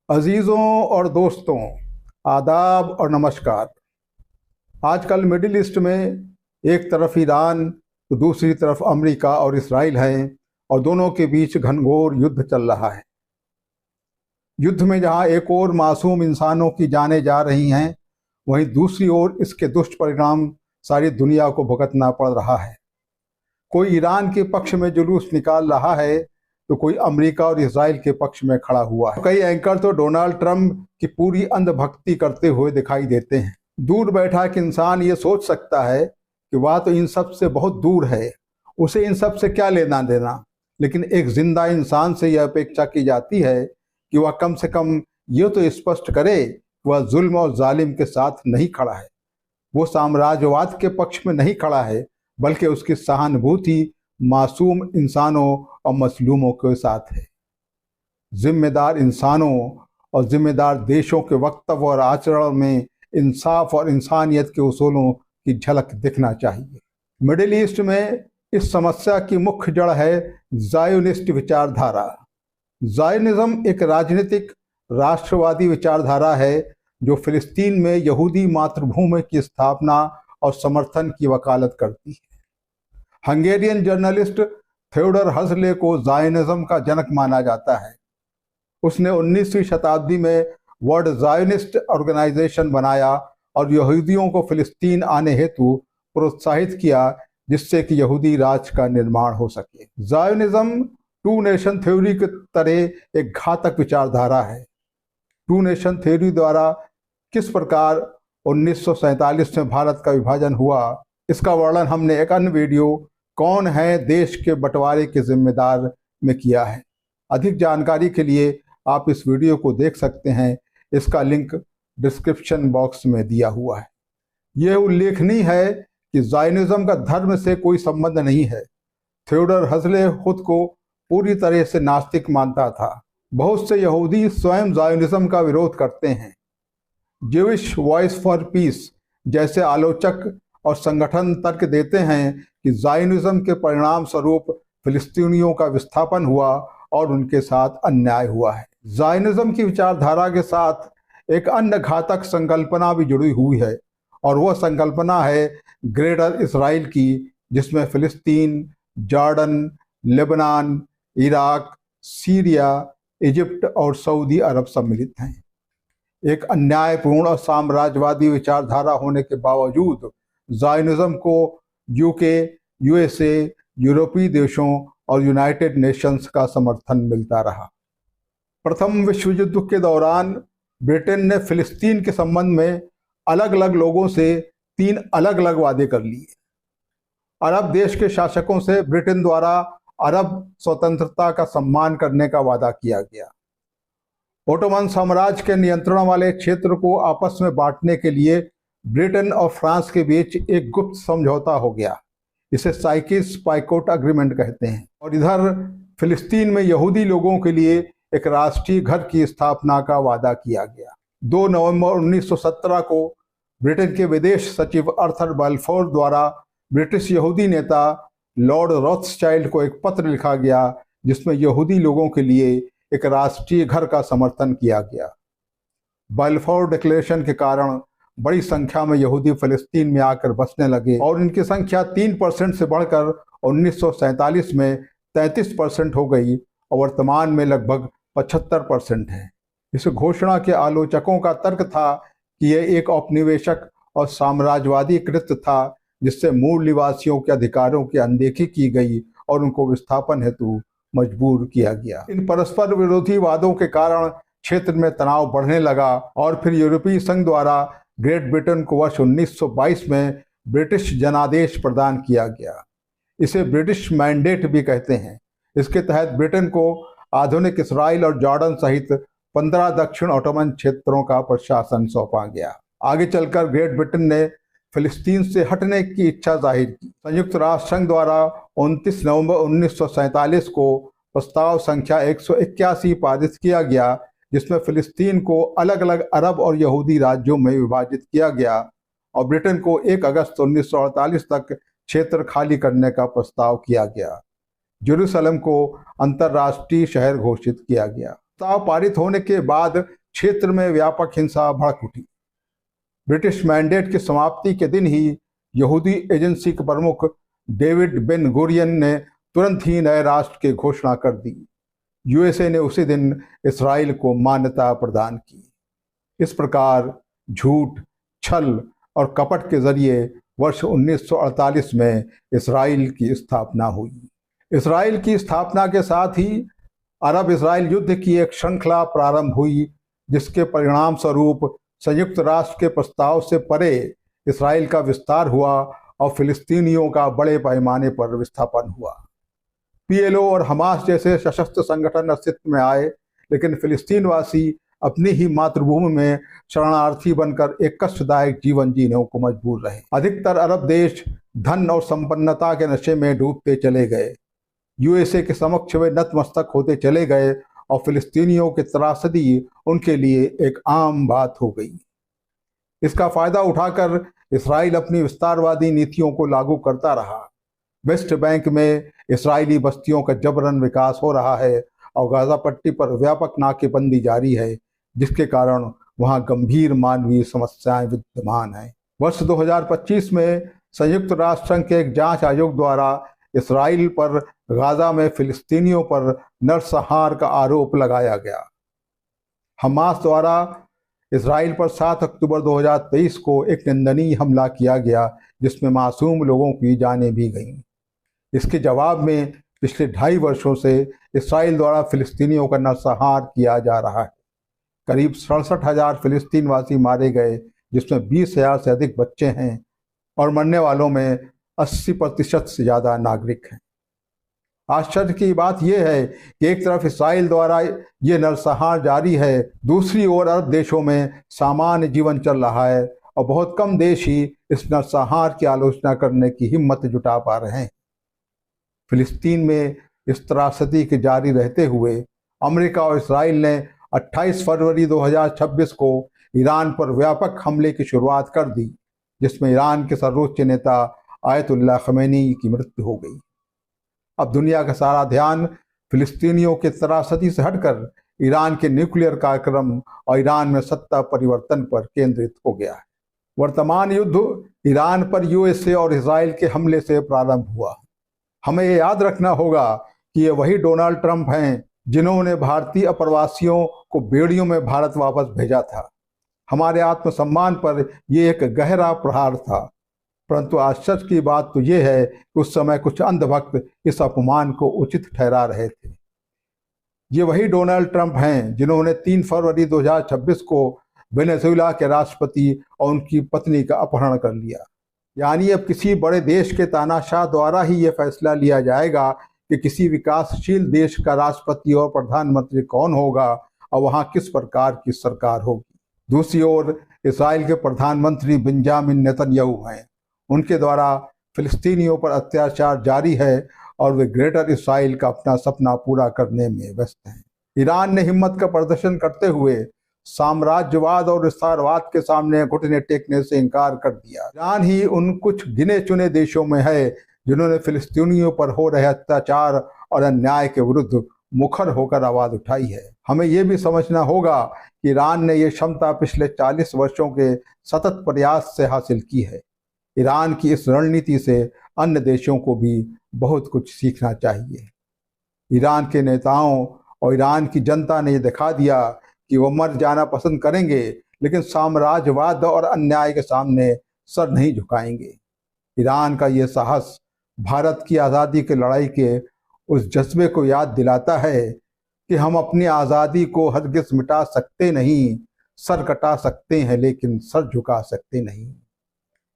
अजीज़ों और दोस्तों, आदाब और नमस्कार। आजकल मिडिल ईस्ट में एक तरफ ईरान तो दूसरी तरफ अमेरिका और इसराइल हैं और दोनों के बीच घनघोर युद्ध चल रहा है। युद्ध में जहां एक ओर मासूम इंसानों की जानें जा रही हैं, वहीं दूसरी ओर इसके दुष्ट परिणाम सारी दुनिया को भुगतना पड़ रहा है। कोई ईरान के पक्ष में जुलूस निकाल रहा है तो कोई अमेरिका और इसराइल के पक्ष में खड़ा हुआ है। कई एंकर तो डोनाल्ड ट्रंप की पूरी अंधभक्ति करते हुए दिखाई देते हैं। दूर बैठा एक इंसान ये सोच सकता है कि वह तो इन सब से बहुत दूर है, उसे इन सब से क्या लेना देना, लेकिन एक जिंदा इंसान से यह अपेक्षा की जाती है कि वह कम से कम ये तो स्पष्ट करे कि वह जुल्म और जालिम के साथ नहीं खड़ा है, वो साम्राज्यवाद के पक्ष में नहीं खड़ा है, बल्कि उसकी सहानुभूति मासूम इंसानों और मजलूमों के साथ है। जिम्मेदार इंसानों और जिम्मेदार देशों के वक्तव्य और आचरण में इंसाफ और इंसानियत के उसूलों की झलक दिखना चाहिए। मिडिल ईस्ट में इस समस्या की मुख्य जड़ है ज़ायोनिस्ट विचारधारा। ज़ायोनिज्म एक राजनीतिक राष्ट्रवादी विचारधारा है जो फिलिस्तीन में यहूदी मातृभूमि की स्थापना और समर्थन की वकालत करती है। हंगेरियन जर्नलिस्ट थियोडर हज़ले को ज़ायोनिज्म का जनक माना जाता है। उसने 19वीं शताब्दी में वर्ल्ड ज़ायोनिस्ट ऑर्गेनाइजेशन बनाया और यहूदियों को फिलिस्तीन आने हेतु प्रोत्साहित किया, जिससे कि यहूदी राज्य का निर्माण हो सके। ज़ायोनिज्म टू नेशन थ्योरी की तरह एक घातक विचारधारा है। टू नेशन थ्योरी द्वारा किस प्रकार 1947 में भारत का विभाजन हुआ, इसका वर्णन हमने एक अन्य वीडियो कौन है देश के बंटवारे के जिम्मेदार में किया है। अधिक जानकारी के लिए आप इस वीडियो को देख सकते हैं, इसका लिंक डिस्क्रिप्शन बॉक्स में दिया हुआ है। यह उल्लेखनीय है कि ज़ायोनिज्म का धर्म से कोई संबंध नहीं है। थियोडर हज़ले खुद को पूरी तरह से नास्तिक मानता था। बहुत से यहूदी स्वयं ज़ायोनिज्म का विरोध करते हैं। ज्यूइश वॉइस फॉर पीस जैसे आलोचक और संगठन तर्क देते हैं कि ज़ायोनिज्म के परिणाम स्वरूप फिलिस्तीनियों का विस्थापन हुआ और उनके साथ अन्याय हुआ है। ज़ायोनिज्म की विचारधारा के साथ एक अन्य घातक संकल्पना भी जुड़ी हुई है और वह संकल्पना है ग्रेटर इसराइल की, जिसमें फिलिस्तीन, Jordan, Lebanon, Iraq, Syria, Egypt और सऊदी अरब सम्मिलित हैं। एक अन्यायपूर्ण और साम्राज्यवादी विचारधारा होने के बावजूद ज़ायोनिज्म को यूके, यूएसए, यूरोपीय देशों और यूनाइटेड नेशंस का समर्थन मिलता रहा। प्रथम विश्व युद्ध के दौरान ब्रिटेन ने फिलिस्तीन के संबंध में अलग अलग लोगों से 3 अलग अलग वादे कर लिए। अरब देश के शासकों से ब्रिटेन द्वारा अरब स्वतंत्रता का सम्मान करने का वादा किया गया। ओटोमन साम्राज्य के नियंत्रण वाले क्षेत्र को आपस में बांटने के लिए ब्रिटेन और फ्रांस के बीच एक गुप्त समझौता हो गया। इसे साइकिस-पाइकोट एग्रीमेंट कहते हैं। और इधर फिलिस्तीन में यहूदी लोगों के लिए एक राष्ट्रीय घर की स्थापना का वादा किया गया। 2 नवंबर 1917 को ब्रिटेन के विदेश सचिव आर्थर बाल्फोर द्वारा ब्रिटिश यहूदी नेता लॉर्ड रॉथस्चाइल्ड को एक पत्र लिखा गया, जिसमें यहूदी लोगों के लिए एक राष्ट्रीय घर का समर्थन किया गया। बाल्फोर डिक्लेरेशन के कारण बड़ी संख्या में यहूदी फिलिस्तीन में आकर बसने लगे और इनकी संख्या 3% से बढ़कर 1947 में 33% हो गई और वर्तमान में लगभग 75% है। इस घोषणा के आलोचकों का तर्क था कि यह एक औपनिवेशक और साम्राज्यवादी कृत्य था, जिससे मूल निवासियों के अधिकारों की अनदेखी की गई और उनको विस्थापन हेतु मजबूर किया गया। इन परस्पर विरोधी वादों के कारण क्षेत्र में तनाव बढ़ने लगा और फिर यूरोपीय संघ द्वारा ग्रेट ब्रिटेन को वर्ष 1922 में ब्रिटिश जनादेश प्रदान किया गया। इसे ब्रिटिश मैंडेट भी कहते हैं। इसके तहत ब्रिटेन को आधुनिक इसराइल और जॉर्डन सहित 15 दक्षिण ओटोमन क्षेत्रों का प्रशासन सौंपा गया। आगे चलकर ग्रेट ब्रिटेन ने फिलिस्तीन से हटने की इच्छा जाहिर की। संयुक्त राष्ट्र संघ द्वारा 29 नवंबर 1947 को प्रस्ताव संख्या 181 पारित किया गया, जिसमें फिलिस्तीन को अलग अलग अरब और यहूदी राज्यों में विभाजित किया गया और ब्रिटेन को 1 अगस्त 1948 तक क्षेत्र खाली करने का प्रस्ताव किया गया। जेरूसलम को अंतर्राष्ट्रीय शहर घोषित किया गया। प्रस्ताव पारित होने के बाद क्षेत्र में व्यापक हिंसा भड़क उठी। ब्रिटिश मैंडेट की समाप्ति के दिन ही यहूदी एजेंसी के प्रमुख डेविड बेन गुरियन ने तुरंत ही नए राष्ट्र की घोषणा कर दी। यूएसए ने उसी दिन इसराइल को मान्यता प्रदान की। इस प्रकार झूठ, छल और कपट के जरिए वर्ष 1948 में इसराइल की स्थापना हुई। इसराइल की स्थापना के साथ ही अरब इसराइल युद्ध की एक श्रृंखला प्रारंभ हुई, जिसके परिणाम स्वरूप संयुक्त राष्ट्र के प्रस्ताव से परे इसराइल का विस्तार हुआ और फिलिस्तीनियों का बड़े पैमाने पर विस्थापन हुआ। पीएलओ और हमास जैसे सशस्त्र संगठन अस्तित्व में आए, लेकिन फिलिस्तीनवासी अपनी ही मातृभूमि में शरणार्थी बनकर एक कष्टदायक जीवन जीने को मजबूर रहे। अधिकतर अरब देश धन और संपन्नता के नशे में डूबते चले गए। यूएसए के समक्ष वे नतमस्तक होते चले गए और फिलिस्तीनियों की त्रासदी उनके लिए एक आम बात हो गई। इसका फायदा उठाकर इसराइल अपनी विस्तारवादी नीतियों को लागू करता रहा। वेस्ट बैंक में इसराइली बस्तियों का जबरन विकास हो रहा है और गाजा पट्टी पर व्यापक नाकेबंदी जारी है, जिसके कारण वहां गंभीर मानवीय समस्याएं विद्यमान हैं। वर्ष 2025 में संयुक्त राष्ट्र संघ के एक जांच आयोग द्वारा इसराइल पर गाजा में फिलिस्तीनियों पर नरसंहार का आरोप लगाया गया। हमास द्वारा इसराइल पर 7 अक्टूबर 2023 को एक निंदनीय हमला किया गया, जिसमें मासूम लोगों की जानें भी गईं। इसके जवाब में पिछले 2.5 वर्षों से इसराइल द्वारा फिलिस्तीनियों का नरसंहार किया जा रहा है। करीब 67,000 फिलिस्तीनवासी मारे गए, जिसमें 20,000 से अधिक बच्चे हैं और मरने वालों में 80% से ज़्यादा नागरिक हैं। आश्चर्य की बात यह है कि एक तरफ इसराइल द्वारा ये नरसंहार जारी है, दूसरी ओर अरब देशों में सामान्य जीवन चल रहा है और बहुत कम देश ही इस नरसंहार की आलोचना करने की हिम्मत जुटा पा रहे हैं। फिलिस्तीन में इस त्रासदी के जारी रहते हुए अमेरिका और इसराइल ने 28 फरवरी 2026 को ईरान पर व्यापक हमले की शुरुआत कर दी, जिसमें ईरान के सर्वोच्च नेता आयतुल्लाह खमैनी की मृत्यु हो गई। अब दुनिया का सारा ध्यान फिलिस्तीनियों के त्रासदी से हटकर ईरान के न्यूक्लियर कार्यक्रम और ईरान में सत्ता परिवर्तन पर केंद्रित हो गया है। वर्तमान युद्ध ईरान पर यूएसए और इसराइल के हमले से प्रारंभ हुआ। हमें ये याद रखना होगा कि ये वही डोनाल्ड ट्रंप हैं जिन्होंने भारतीय अप्रवासियों को बेड़ियों में भारत वापस भेजा था। हमारे आत्मसम्मान पर यह एक गहरा प्रहार था, परंतु आश्चर्य की बात तो यह है कि उस समय कुछ अंधभक्त इस अपमान को उचित ठहरा रहे थे। ये वही डोनाल्ड ट्रंप हैं जिन्होंने 3 फरवरी 2026 को वेनेजुएला के राष्ट्रपति और उनकी पत्नी का अपहरण कर लिया। यानी अब किसी बड़े देश के तानाशाह द्वारा ही यह फैसला लिया जाएगा कि किसी विकासशील देश का राष्ट्रपति और प्रधानमंत्री कौन होगा और वहां किस प्रकार की सरकार होगी। दूसरी ओर इसराइल के प्रधानमंत्री बेंजामिन नेतन्याहू हैं। उनके द्वारा फिलिस्तीनियों पर अत्याचार जारी है और वे ग्रेटर इसराइल का अपना सपना पूरा करने में व्यस्त हैं। ईरान ने हिम्मत का प्रदर्शन करते हुए साम्राज्यवाद और विस्तारवाद के सामने घुटने टेकने से इनकार कर दिया। ईरान ही उन कुछ गिने चुने देशों में है जिन्होंने फिलिस्तीनियों पर हो रहे अत्याचार और अन्याय के विरुद्ध मुखर होकर आवाज उठाई है। हमें यह भी समझना होगा कि ईरान ने यह क्षमता पिछले 40 वर्षों के सतत प्रयास से हासिल की है। ईरान की इस रणनीति से अन्य देशों को भी बहुत कुछ सीखना चाहिए। ईरान के नेताओं और ईरान की जनता ने यह दिखा दिया कि वो मर जाना पसंद करेंगे, लेकिन साम्राज्यवाद और अन्याय के सामने सर नहीं झुकाएंगे। ईरान का ये साहस भारत की आज़ादी की लड़ाई के उस जज्बे को याद दिलाता है कि हम अपनी आज़ादी को हरगिज़ मिटा सकते नहीं, सर कटा सकते हैं लेकिन सर झुका सकते नहीं।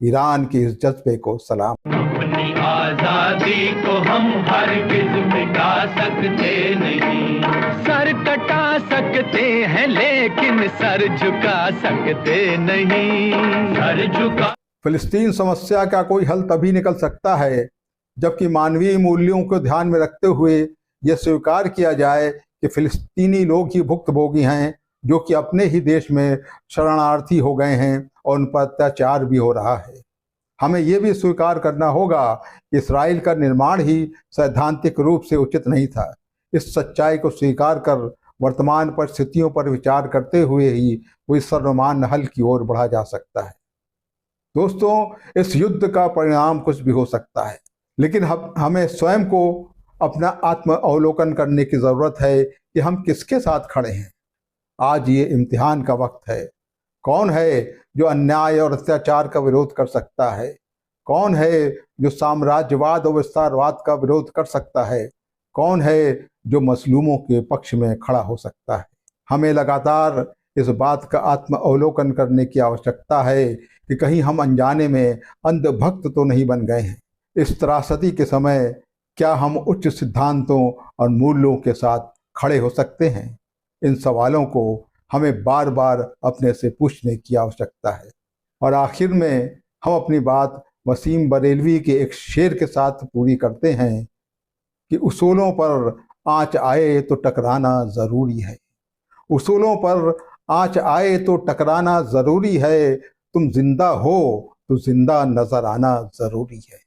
ईरान के इस जज्बे को सलाम। अपनी आज़ादी को हम हरगिज़ मिटा सकते नहीं, सर कटा सकते हैं लेकिन सर झुका सकते नहीं, सर झुका। फिलिस्तीन समस्या का कोई हल तभी निकल सकता है जबकि मानवीय मूल्यों को ध्यान में रखते हुए यह स्वीकार किया जाए कि फिलिस्तीनी लोग ही भुक्तभोगी हैं, जो कि अपने ही देश में शरणार्थी हो गए हैं और उन पर अत्याचार भी हो रहा है। हमें यह भी स्वीकार करना होगा कि इसराइल का निर्माण ही सैद्धांतिक रूप से उचित नहीं था। इस सच्चाई को स्वीकार कर वर्तमान परिस्थितियों पर विचार करते हुए ही वो इस सर्वमान्य हल की ओर बढ़ा जा सकता है। दोस्तों, इस युद्ध का परिणाम कुछ भी हो सकता है, लेकिन हमें स्वयं को अपना आत्म अवलोकन करने की ज़रूरत है कि हम किसके साथ खड़े हैं। आज ये इम्तिहान का वक्त है। कौन है जो अन्याय और अत्याचार का विरोध कर सकता है? कौन है जो साम्राज्यवाद और विस्तारवाद का विरोध कर सकता है? कौन है जो मजलूमों के पक्ष में खड़ा हो सकता है? हमें लगातार इस बात का आत्म अवलोकन करने की आवश्यकता है कि कहीं हम अनजाने में अंधभक्त तो नहीं बन गए हैं। इस त्रासदी के समय क्या हम उच्च सिद्धांतों और मूल्यों के साथ खड़े हो सकते हैं? इन सवालों को हमें बार बार अपने से पूछने की आवश्यकता है। और आखिर में हम अपनी बात वसीम बरेलवी के एक शेर के साथ पूरी करते हैं कि उसूलों पर आँच आए तो टकराना ज़रूरी है। उसूलों पर आँच आए तो टकराना ज़रूरी है। तुम जिंदा हो तो जिंदा नज़र आना ज़रूरी है।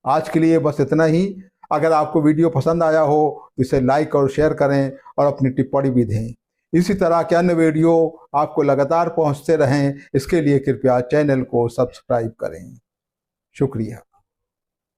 आज के लिए बस इतना ही। अगर आपको वीडियो पसंद आया हो तो इसे लाइक और शेयर करें और अपनी टिप्पणी भी दें। इसी तरह के अन्य वीडियो आपको लगातार पहुंचते रहें, इसके लिए कृपया चैनल को सब्सक्राइब करें। शुक्रिया।